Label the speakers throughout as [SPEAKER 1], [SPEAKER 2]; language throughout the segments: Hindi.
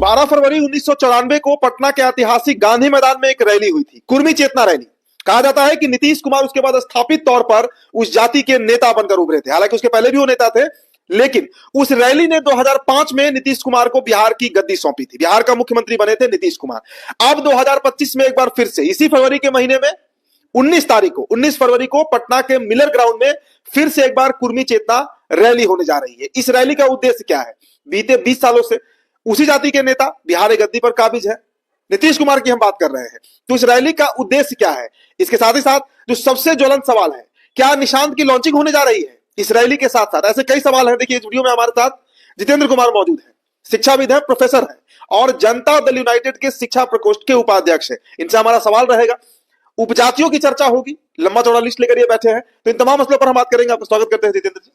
[SPEAKER 1] 12 फरवरी 1994 को पटना के ऐतिहासिक गांधी मैदान में एक रैली हुई थी, कुर्मी चेतना रैली। कहा जाता है कि नीतीश कुमार उसके बाद स्थापित तौर पर उस जाति के नेता बनकर उभरे थे। हालांकि उसके पहले भी वो नेता थे, लेकिन उस रैली ने 2005 में नीतीश कुमार को बिहार की गद्दी सौंपी थी। बिहार का मुख्यमंत्री बने थे नीतीश कुमार। अब 2025 में एक बार फिर से इसी फरवरी के महीने में 19 फरवरी को पटना के मिलर ग्राउंड में फिर से एक बार कुर्मी चेतना रैली होने जा रही है। इस रैली का उद्देश्य क्या है? बीते 20 सालों से उसी जाति के नेता बिहार गद्दी पर काबिज है, नीतीश कुमार की हम बात कर रहे हैं। तो इस रैली का उद्देश्य क्या है? इसके साथ ही साथ जो सबसे ज्वलंत सवाल है, क्या निशांत की लॉन्चिंग होने जा रही है इस रैली के साथ साथ? ऐसे कई सवाल हैं। देखिए, इस वीडियो में हमारे साथ जितेंद्र कुमार मौजूद है, शिक्षाविद है, प्रोफेसर है और जनता दल यूनाइटेड के शिक्षा प्रकोष्ठ के उपाध्यक्ष है। इनसे हमारा सवाल रहेगा, उपजातियों की चर्चा होगी, लंबा चौड़ा लिस्ट लेकर ये बैठे हैं, तो इन तमाम मसलों पर हम बात करेंगे। आपका स्वागत करते हैं जितेंद्र जी।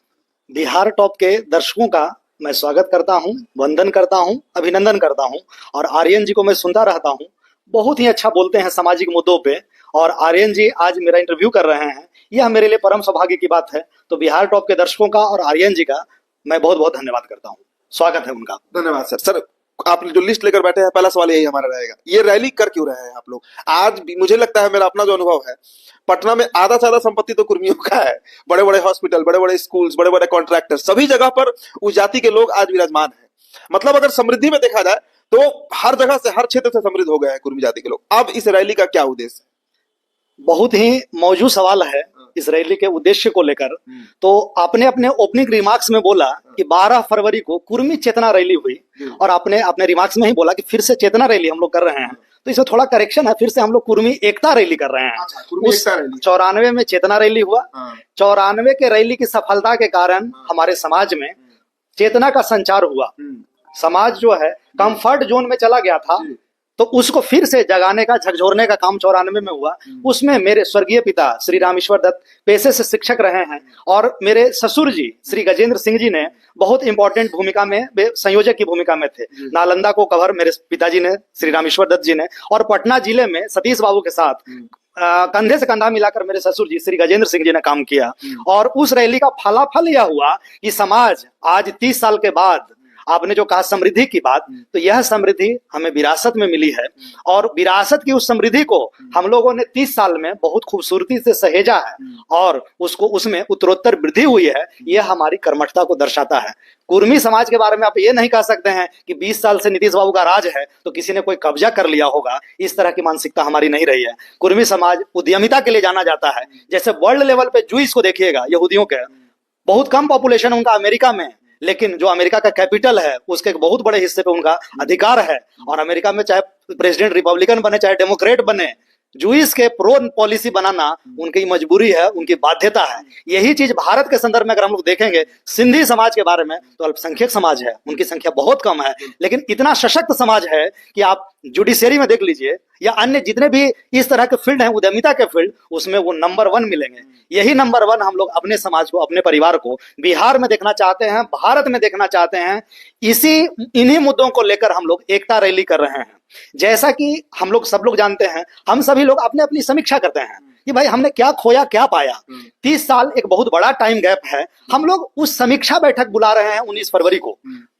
[SPEAKER 2] बिहार टॉप के दर्शकों का मैं स्वागत करता हूं, वंदन करता हूं, अभिनंदन करता हूं। और आर्यन जी को मैं सुनता रहता हूं, बहुत ही अच्छा बोलते हैं सामाजिक मुद्दों पे। और आर्यन जी आज मेरा इंटरव्यू कर रहे हैं, यह मेरे लिए परम सौभाग्य की बात है। तो बिहार टॉप के दर्शकों का और आर्यन जी का मैं बहुत बहुत धन्यवाद करता हूँ, स्वागत है उनका।
[SPEAKER 1] धन्यवाद सर। सर, आप जो लिस्ट लेकर बैठे हैं, पहला सवाल यही हमारा रहेगा, ये रैली कर क्यों रहे हैं आप लोग? आज भी मुझे लगता है, मेरा अपना जो अनुभव है, पटना में आधा से ज्यादा संपत्ति तो कुर्मियों का है। बड़े बड़े हॉस्पिटल, बड़े बड़े स्कूल्स, बड़े बड़े कॉन्ट्रैक्टर, सभी जगह पर उस जाति के लोग आज विराजमान है। मतलब अगर समृद्धि में देखा जाए तो हर जगह से, हर क्षेत्र से समृद्ध हो गए हैं कुर्मी जाति के लोग। अब इस रैली का क्या उद्देश्य है?
[SPEAKER 2] बहुत ही मौजूद सवाल है इस रैली के उद्देश्य को लेकर। तो आपने अपने ओपनिंग रिमार्क्स में बोला कि 12 फरवरी को कुर्मी चेतना रैली हुई, और आपने अपने रिमार्क्स में ही बोला कि फिर से चेतना रैली हम लोग कर रहे हैं। तो इसमें थोड़ा करेक्शन है, फिर से हम लोग कुर्मी एकता रैली कर रहे हैं। उस 94 में चेतना रैली हुआ, 94 के रैली की सफलता के कारण हमारे समाज में चेतना का संचार हुआ। समाज जो है कंफर्ट जोन में चला गया था, तो उसको फिर से जगाने का, झकझोरने का काम 94 में हुआ। उसमें मेरे स्वर्गीय पिता श्री रामेश्वर दत्त पेशे से शिक्षक रहे हैं, और मेरे ससुर जी श्री गजेंद्र सिंह जी ने बहुत इंपॉर्टेंट भूमिका में, संयोजक की भूमिका में थे। नालंदा को कवर मेरे पिताजी ने, श्री रामेश्वर दत्त जी ने, और पटना जिले में सतीश बाबू के साथ कंधे से कंधा मिलाकर मेरे ससुर जी श्री गजेंद्र सिंह जी ने काम किया। और उस रैली का फलाफल यह हुआ कि समाज आज 30 साल के बाद, आपने जो कहा समृद्धि की बात, तो यह समृद्धि हमें विरासत में मिली है। और विरासत की उस समृद्धि को हम लोगों ने 30 साल में बहुत खूबसूरती से सहेजा है, और उसको, उसमें उत्तरोत्तर वृद्धि हुई है। यह हमारी कर्मठता को दर्शाता है। कुर्मी समाज के बारे में आप ये नहीं कह सकते हैं कि 20 साल से नीतीश बाबू का राज है तो किसी ने कोई कब्जा कर लिया होगा। इस तरह की मानसिकता हमारी नहीं रही है। कुर्मी समाज उद्यमिता के लिए जाना जाता है। जैसे वर्ल्ड लेवल पे जूइस को देखिएगा, यहूदियों के बहुत कम पॉपुलेशन उनका अमेरिका में, लेकिन जो अमेरिका का कैपिटल है उसके एक बहुत बड़े हिस्से पे उनका अधिकार है। और अमेरिका में चाहे प्रेसिडेंट रिपब्लिकन बने चाहे डेमोक्रेट बने, जूइस के प्रो पॉलिसी बनाना उनकी मजबूरी है, उनकी बाध्यता है। यही चीज भारत के संदर्भ में अगर हम लोग देखेंगे, सिंधी समाज के बारे में, तो अल्पसंख्यक समाज है, उनकी संख्या बहुत कम है, लेकिन इतना सशक्त समाज है कि आप जुडिशरी में देख लीजिए या अन्य जितने भी इस तरह के फील्ड हैं, उद्यमिता के फील्ड, उसमें वो नंबर 1 मिलेंगे। यही नंबर 1 हम लोग अपने समाज को, अपने परिवार को बिहार में देखना चाहते हैं, भारत में देखना चाहते हैं। इन्हीं मुद्दों को लेकर हम लोग एकता रैली कर रहे हैं। जैसा कि हम लोग सब लोग जानते हैं, हम सभी लोग अपने अपनी समीक्षा करते हैं कि भाई हमने क्या खोया, क्या पाया। 30 साल एक बहुत बड़ा टाइम गैप है। हम लोग उस समीक्षा बैठक बुला रहे हैं 19 फरवरी को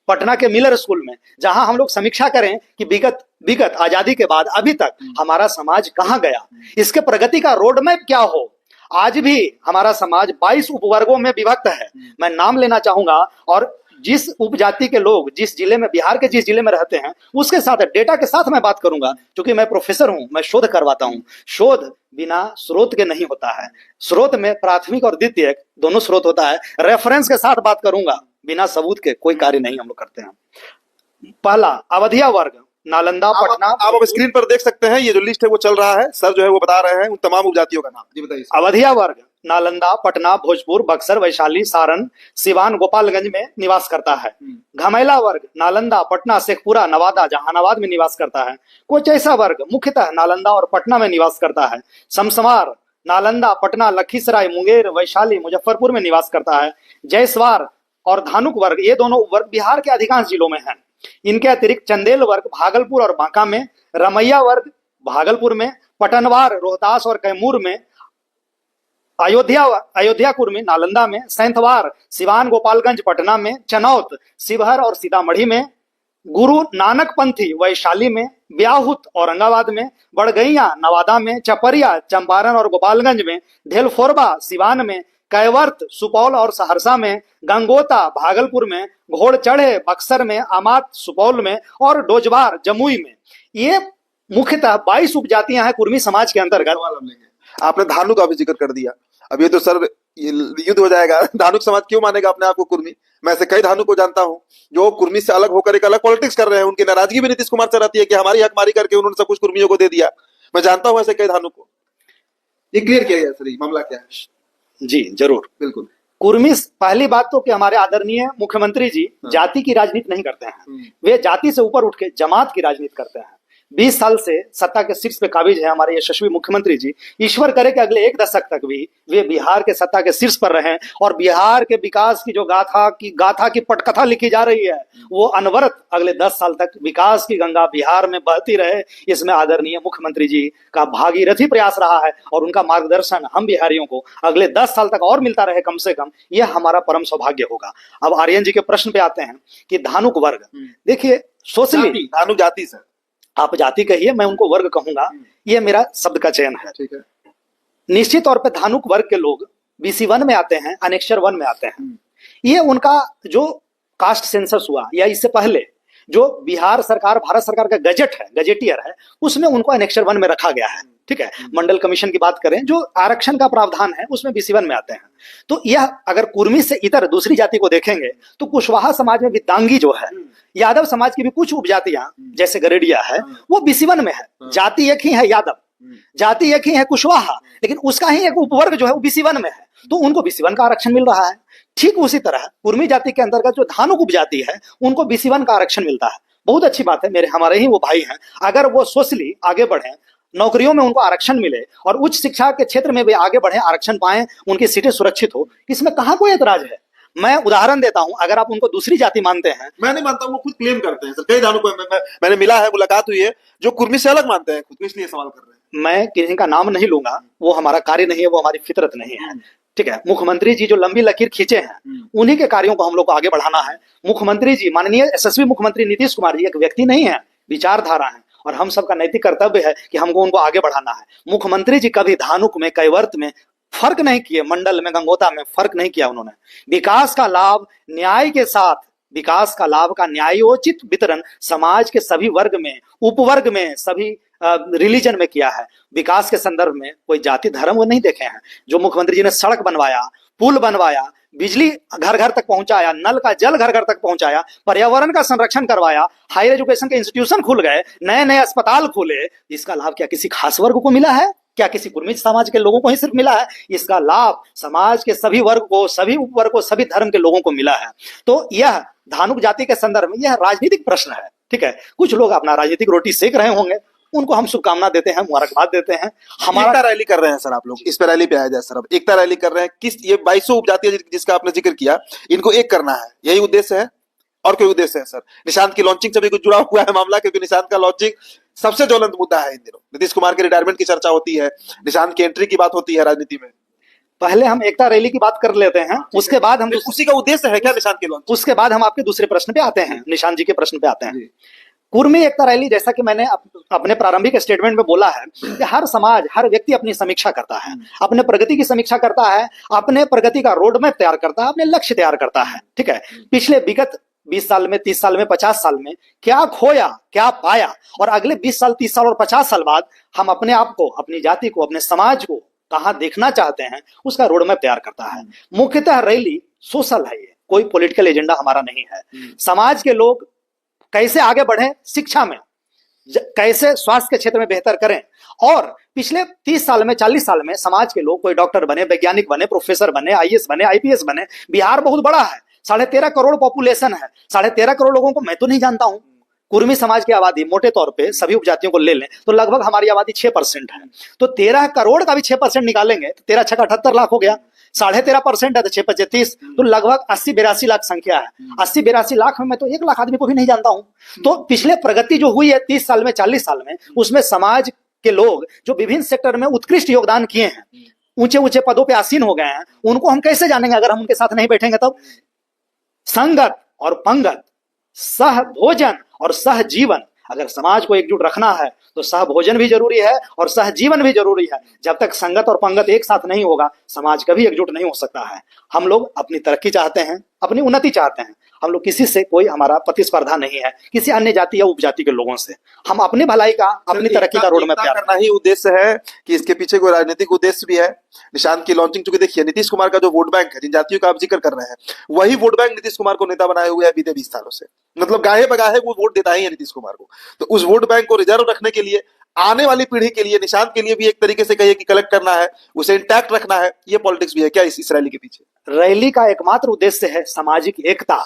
[SPEAKER 2] पटना के मिलर स्कूल में, जहां हम लोग समीक्षा करें कि विगत आजादी के बाद अभी तक हमारा समाज कहां गया, इसके प्रगति का रोड मैप क्या हो। आज भी हमारा समाज 22 उपवर्गों में विभक्त है। मैं नाम लेना चाहूंगा, और जिस उपजाति के लोग जिस जिले में, बिहार के जिस जिले में रहते हैं, उसके साथ डेटा के साथ मैं बात करूंगा, क्योंकि मैं प्रोफेसर हूं, मैं शोध करवाता हूं। शोध बिना स्रोत के नहीं होता है। स्रोत में प्राथमिक और द्वितीयक दोनों स्रोत होता है। रेफरेंस के साथ बात करूंगा, बिना सबूत के कोई कार्य नहीं हम लोग करते हैं। पहला, अवधिया वर्ग, नालंदा, पटना।
[SPEAKER 1] आप स्क्रीन पर देख सकते हैं, ये जो लिस्ट है वो चल रहा है। सर जो है वो बता रहे हैं उन तमाम उपजातियों का नाम। जी बताइए।
[SPEAKER 2] अवधिया वर्ग नालंदा, पटना, भोजपुर, बक्सर, वैशाली, सारण, सिवान, गोपालगंज में निवास करता है। घमेला वर्ग नालंदा, पटना, शेखपुरा, नवादा, जहानाबाद में निवास करता है। कोचैसा वर्ग मुख्यतः नालंदा और पटना में निवास करता है। समसवार नालंदा, पटना, लखीसराय, मुंगेर, वैशाली, मुजफ्फरपुर में निवास करता है। जयसवार और धानुक वर्ग, ये दोनों वर्ग बिहार के अधिकांश जिलों में हैं। इनके अतिरिक्त चंदेल वर्ग भागलपुर और बांका में, रमैया वर्ग भागलपुर में, पटनवार रोहतास और कैमूर में, अयोध्या कुर्मी नालंदा में, सैंथवार सिवान, गोपालगंज, पटना में, चनौत, शिवहर और सीतामढ़ी में, गुरु नानक पंथी वैशाली में, ब्याहुत औरंगाबाद में, बड़गैया नवादा में, चपरिया चंपारण और गोपालगंज में, ढेलफोरबा सिवान में, कैवर्त सुपौल और सहरसा में, गंगोता भागलपुर में, घोड़चढ़े बक्सर में, अमात सुपौल में और डोजवार जमुई में। ये मुख्यतः 22 उपजातियां हैं कुर्मी समाज के अंतर्गत।
[SPEAKER 1] आपने धानुक का भी जिक्र कर दिया। अब ये तो सर ये युद्ध हो जाएगा, धानुक समाज क्यों मानेगा अपने आप को कुर्मी? मैं ऐसे कई धानुक को जानता हूं जो कुर्मी से अलग होकर एक अलग पॉलिटिक्स कर रहे हैं। उनकी नाराजगी भी नीतीश कुमार से रहती है कि हमारी हकमारी करके उन्होंने सब कुछ कुर्मियों को दे दिया। मैं जानता हूं ऐसे कई धानुक को। ये क्लियर किया गया सर, ये मामला क्या है?
[SPEAKER 2] जी जरूर,
[SPEAKER 1] बिल्कुल।
[SPEAKER 2] कुर्मी, पहली बात तो कि हमारे आदरणीय मुख्यमंत्री जी जाति की राजनीति नहीं करते हैं, वे जाति से ऊपर उठ के जमात की राजनीति करते हैं। 20 साल से सत्ता के शीर्ष पे काबिज है हमारे यशस्वी मुख्यमंत्री जी। ईश्वर करे कि अगले 1 दशक तक भी वे बिहार के सत्ता के शीर्ष पर रहें और बिहार के विकास की जो गाथा की पटकथा लिखी जा रही है वो अनवरत अगले 10 साल तक विकास की गंगा बिहार में बहती रहे। इसमें आदरणीय मुख्यमंत्री जी का भागीरथी प्रयास रहा है और उनका मार्गदर्शन हम बिहारियों को अगले 10 साल तक और मिलता रहे कम से कम, यह हमारा परम सौभाग्य होगा। अब आर्यन जी के प्रश्न पे आते हैं कि धानुक वर्ग, देखिए सोशली
[SPEAKER 1] धानुक जाति सर,
[SPEAKER 2] आप जाति कहिए, मैं उनको वर्ग कहूंगा, ये मेरा शब्द का चयन है।
[SPEAKER 1] ठीक है।
[SPEAKER 2] निश्चित तौर पे धानुक वर्ग के लोग BC 1 में आते हैं, अनेक्षर 1 में आते हैं। ये उनका जो कास्ट सेंसस हुआ या इससे पहले जो बिहार सरकार, भारत सरकार का गजेट है, गजेटियर है, उसमें उनको अनेक्षर 1 में रखा गया है। ठीक है। मंडल कमीशन की बात करें, जो आरक्षण का प्रावधान है उसमें BC 1 में आते हैं। तो यह अगर कुर्मी से इतर दूसरी जाति को देखेंगे तो कुशवाहा समाज में विद्यांगी जो है, यादव समाज की भी कुछ उपजातियां जैसे गरेडिया है, वो BC 1 में है। जाति एक ही है यादव, जाति एक ही है कुशवाहा, लेकिन उसका ही एक उपवर्ग जो है वो BC 1 में है, तो उनको BC 1 का आरक्षण मिल रहा है। ठीक उसी तरह कुर्मी जाति के अंतर्गत जो धानुक उपजाति है उनको BC 1 का आरक्षण मिलता है। बहुत अच्छी बात है, हमारे ही वो भाई हैं। अगर वो सोशली आगे बढ़े, नौकरियों में उनको आरक्षण मिले और उच्च शिक्षा के क्षेत्र में भी आगे बढ़े, आरक्षण पाएं, उनकी सीटें सुरक्षित हो, इसमें कहां कोई ऐतराज है। मैं उदाहरण देता हूं, अगर आप उनको दूसरी जाति मानते हैं,
[SPEAKER 1] मैं नहीं मानता हूं, वो खुद क्लेम करते हैं सर। कई धानुक को मैंने मिला है, मुलाकात हुई है, जो कुर्मी से अलग मानते हैं खुद को, इसलिए सवाल कर रहे हैं।
[SPEAKER 2] मैं किसी का नाम नहीं लूंगा, वो हमारा कार्य नहीं है, वो हमारी फितरत नहीं है। ठीक है। मुख्यमंत्री जी जो लंबी लकीर खींचे हैं, उन्हीं के कार्यों को हम लोग को आगे बढ़ाना है। मुख्यमंत्री जी, माननीय यशस्वी मुख्यमंत्री नीतीश कुमार जी एक व्यक्ति नहीं है, विचारधारा है, और हम सबका नैतिक कर्तव्य है कि हमको उनको आगे बढ़ाना है। मुख्यमंत्री जी कभी धानुक में, कैवर्त में फर्क नहीं किए, मंडल में, गंगोता में फर्क नहीं किया। उन्होंने विकास का लाभ न्याय के साथ, विकास का लाभ का न्यायोचित वितरण समाज के सभी वर्ग में, उपवर्ग में, सभी रिलीजन में किया है। विकास के संदर्भ में कोई जाति धर्म वो नहीं देखे हैं। जो मुख्यमंत्री जी ने सड़क बनवाया, पुल बनवाया, बिजली घर घर तक पहुंचाया, नल का जल घर घर तक पहुंचाया, पर्यावरण का संरक्षण करवाया, हायर एजुकेशन के इंस्टीट्यूशन खुल गए, नए नए अस्पताल खुले, इसका लाभ क्या किसी खास वर्ग को मिला है? क्या किसी कुर्मी समाज के लोगों को ही सिर्फ मिला है? इसका लाभ समाज के सभी वर्ग को, सभी उपवर्ग को, सभी धर्म के लोगों को मिला है। तो यह धानुक जाति के संदर्भ में यह राजनीतिक प्रश्न है। ठीक है। कुछ लोग अपना राजनीतिक रोटी सेक रहे होंगे, उनको हम शुभकामना देते हैं, मुबारकबाद देते हैं। हमारा
[SPEAKER 1] एकता रैली कर रहे हैं सर आप लोग, इस पे रैली पे आया जाए सर। अब एकता रैली कर रहे हैं, किस ये 22 उपजातियां जिसका आपने जिक्र किया, इनको एक करना है, यही उद्देश्य है और कोई उद्देश्य है सर? निशांत की लॉन्चिंग से भी कुछ जुड़ा हुआ है मामला, क्योंकि निशांत का लॉन्चिंग सबसे ज्वलंत मुद्दा है इन दिनों। नीतीश कुमार के रिटायरमेंट की चर्चा होती है, निशांत की एंट्री की बात होती है राजनीति में।
[SPEAKER 2] पहले हम एकता रैली की बात कर लेते हैं, उसके बाद हम
[SPEAKER 1] उसी का उद्देश्य है क्या निशांत की लॉन्चिंग?
[SPEAKER 2] उसके बाद हम आपके दूसरे प्रश्न पे आते हैं, निशांत जी के प्रश्न पे आते हैं। कुर्मी एकता रैली, जैसा कि मैंने अपने प्रारंभिक स्टेटमेंट में बोला है कि हर समाज, हर व्यक्ति अपनी समीक्षा करता है, अपने प्रगति की समीक्षा करता है, अपने प्रगति का रोड मैप तैयार करता है, अपने लक्ष्य तैयार करता है। ठीक है। पिछले विगत 20 साल में, 30 साल में, 50 साल में क्या खोया, क्या पाया, और अगले 20 साल, 30 साल और 50 साल बाद हम अपने आप को, अपनी जाति को, अपने समाज को कहाँ देखना चाहते हैं, उसका रोड मैप तैयार करता है। मुख्यतः रैली सोशल है, ये कोई पॉलिटिकल एजेंडा हमारा नहीं है। समाज के लोग कैसे आगे बढ़े शिक्षा में, कैसे स्वास्थ्य के क्षेत्र में बेहतर करें, और पिछले 30 साल में, 40 साल में समाज के लोग कोई डॉक्टर बने, वैज्ञानिक बने, प्रोफेसर बने, IAS बने, IPS बने। बिहार बहुत बड़ा है, 13.5 करोड़ पॉपुलेशन है, 13.5 करोड़ लोगों को मैं तो नहीं जानता हूं। कुर्मी समाज की आबादी मोटे तौर पे सभी उपजातियों को ले लें तो लगभग हमारी आबादी 6% है। तो 13 करोड़ का भी 6% निकालेंगे तो 13 छक्का 78 लाख हो गया। 13.5% है तो 6 × 30, तो लगभग 80-82 लाख संख्या है। 80-82 लाख में मैं तो 1 लाख आदमी को भी नहीं जानता हूं। तो पिछले प्रगति जो हुई है 30 साल में, 40 साल में, उसमें समाज के लोग जो विभिन्न सेक्टर में उत्कृष्ट योगदान किए हैं, ऊंचे ऊंचे पदों पे आसीन हो गए हैं, उनको हम कैसे जानेंगे अगर हम उनके साथ नहीं बैठेंगे? तब संगत और पंगत, सह भोजन और सहजीवन। अगर समाज को एकजुट रखना है तो सहभोजन भी जरूरी है और सहजीवन भी जरूरी है। जब तक संगत और पंगत एक साथ नहीं होगा, समाज कभी एकजुट नहीं हो सकता है। हम लोग अपनी तरक्की चाहते हैं, अपनी उन्नति चाहते हैं। हम लोग किसी से कोई हमारा प्रतिस्पर्धा नहीं है, किसी अन्य जाति या उपजाति के लोगों से। हम अपनी भलाई का, अपनी तरक्की का रोड मैप तैयार
[SPEAKER 1] करना ही उद्देश्य है कि इसके पीछे कोई राजनीतिक उद्देश्य भी है। निशांत की लॉन्चिंग, चूंकि देखिए नीतीश कुमार का जो वोट बैंक है, जिन जातियों का आप जिक्र कर रहे हैं, वही वोट बैंक नीतीश कुमार को नेता बनाए हुए है बीते 20 सालों से। मतलब गाहे बगाहे वो वोट देता ही है नीतीश कुमार को। तो उस वोट बैंक को रिजर्व रखने के लिए, आने वाली पीढ़ी के लिए, निशांत के लिए भी एक तरीके से कहिए कि कलेक्ट करना है, उसे इंटैक्ट रखना है, ये पॉलिटिक्स भी है क्या इस रैली के पीछे?
[SPEAKER 2] रैली का एकमात्र उद्देश्य है सामाजिक एकता।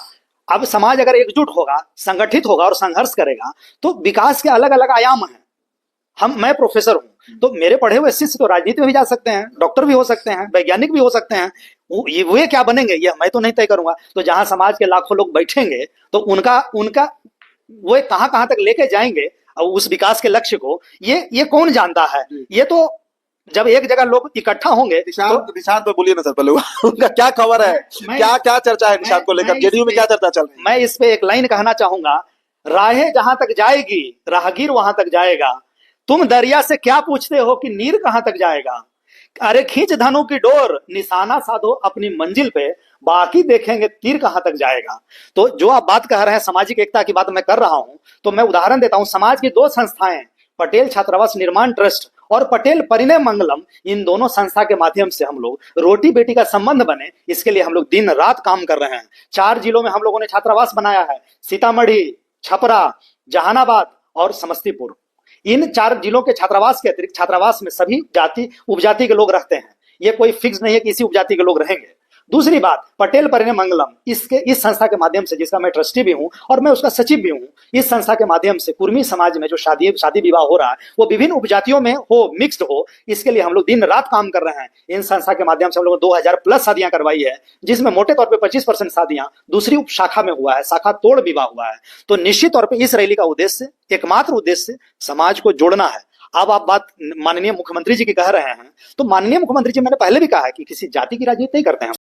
[SPEAKER 2] अब समाज अगर एकजुट होगा, संगठित होगा और संघर्ष करेगा तो विकास के अलग अलग आयाम हैं। मैं प्रोफेसर हूं, तो मेरे पढ़े हुए शिष्य तो राजनीति में भी जा सकते हैं, डॉक्टर भी हो सकते हैं, वैज्ञानिक भी हो सकते हैं। वे क्या बनेंगे ये मैं तो नहीं तय करूंगा। तो जहां समाज के लाखों लोग बैठेंगे तो उनका वो कहां तक लेके जाएंगे और उस विकास के लक्ष्य को, ये कौन जानता है। ये तो जब एक जगह लोग इकट्ठा होंगे।
[SPEAKER 1] निशांत पे बोलिए ना सर पहले, उनका क्या खबर है, क्या चर्चा है निशांत को लेकर, जेडीयू में क्या चर्चा चल रही है?
[SPEAKER 2] मैं इस पे एक लाइन कहना चाहूंगा, राहें जहां तक जाएगी राहगीर वहां तक जाएगा। तुम दरिया से क्या पूछते हो कि नीर कहां तक जाएगा। अरे खींच धनु की डोर, निशाना साधो अपनी मंजिल पे, बाकी देखेंगे तीर कहां तक जाएगा। तो जो आप बात कह रहे हैं, सामाजिक एकता की बात मैं कर रहा हूं, तो मैं उदाहरण देता हूं। समाज की 2 संस्थाएं, पटेल छात्रावास निर्माण ट्रस्ट और पटेल परिणय मंगलम, इन दोनों संस्था के माध्यम से हम लोग रोटी बेटी का संबंध बने, इसके लिए हम लोग दिन रात काम कर रहे हैं। 4 जिलों में हम लोगों ने छात्रावास बनाया है, सीतामढ़ी, छपरा, जहानाबाद और समस्तीपुर। इन 4 जिलों के छात्रावास के अतिरिक्त छात्रावास में सभी जाति उपजाति के लोग रहते हैं। ये कोई फिक्स नहीं है कि इसी उपजाति के लोग रहेंगे। दूसरी बात, पटेल परिणय मंगलम, इस संस्था के माध्यम से, जिसका मैं ट्रस्टी भी हूं और मैं उसका सचिव भी हूं, इस संस्था के माध्यम से कुर्मी समाज में जो शादी विवाह हो रहा है वो विभिन्न उपजातियों में हो, मिक्स्ड हो, इसके लिए हम लोग दिन रात काम कर रहे हैं। इन संस्था के माध्यम से हम लोग 2000+ शादियां करवाई है, जिसमें मोटे तौर पर 25% शादियां दूसरी उप शाखा में हुआ है, शाखा तोड़ विवाह हुआ है। तो निश्चित तौर पर इस रैली का उद्देश्य, एकमात्र उद्देश्य समाज को जोड़ना है। अब आप बात माननीय मुख्यमंत्री जी की कह रहे हैं, तो माननीय मुख्यमंत्री जी, मैंने पहले भी कहा है कि किसी जाति की राजनीति नहीं करते हैं।